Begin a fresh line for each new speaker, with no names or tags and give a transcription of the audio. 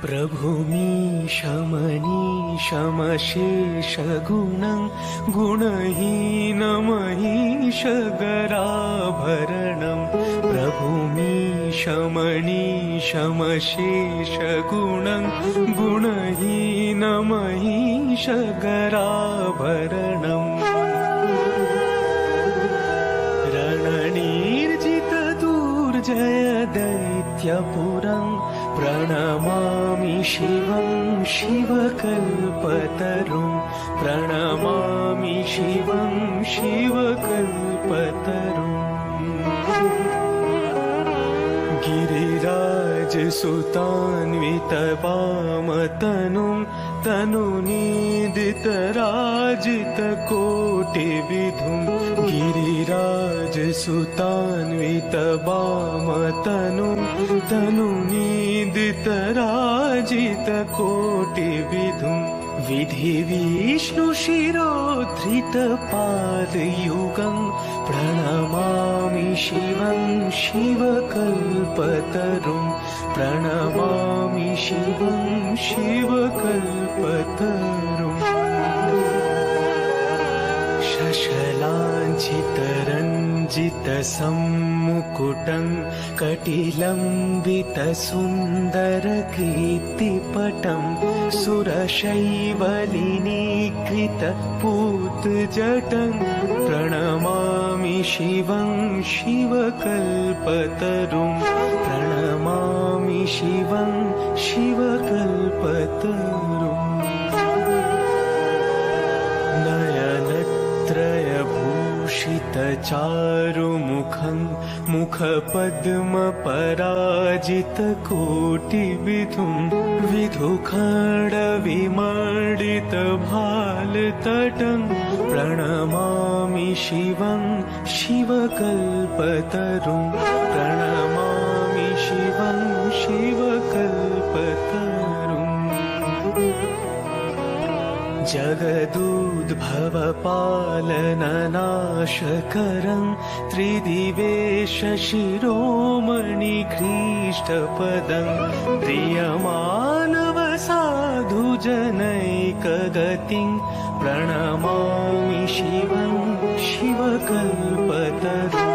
प्रभुमीशमनीशमशेषगुणं गुणहीनमहीशगराभरणं प्रभुमीशमनीशमशेषगुणं गुणहीनमहीशगराभरणम् रणनिर्जितदुर्जय दैत्यपुरं प्रणमामि शिवं शिवकल्पतरुं प्रणमामि शिवं शिवकल्पतरुम् गिरिराजसुतान्वितवामतनुं तनुनीदितराजितकोटिविधुं गिरिराजसुतान्वितवामतनुं तनुनीदितराजितकोटिविधुं विधिविष्णुशिरोधृतपादयुगं प्रणमामि शिवं शिवकल्पतरुं प्रणमामि शिवं शिवकल्पतरुम् शशलाञ्छितरञ्जितसम्मुकुटं कटिलम्बितसुन्दरकीर्तिपटं सुरशैवलिनीकृतपूतजटं प्रणमामि शिवं शिवकल्पतरुं प्रणमामि शिवं शिवकल्पतरुम् नयनत्रयभूषितचारुमुखं मुखपद्मपराजितकोटिविधुं विधुखण्डविमण्डितभालतटं प्रणमामि शिवं शिवकल्पतरुं प्रणमामि शिवं शिवकल्पतरुम् जगदुद्भवपालननाशकरं त्रिदिवेशशिरोमणिघ्रीष्टपदं प्रियमानवसाधुजनैकगतिं प्रणमामि शिवं शिवकल्पतरुम्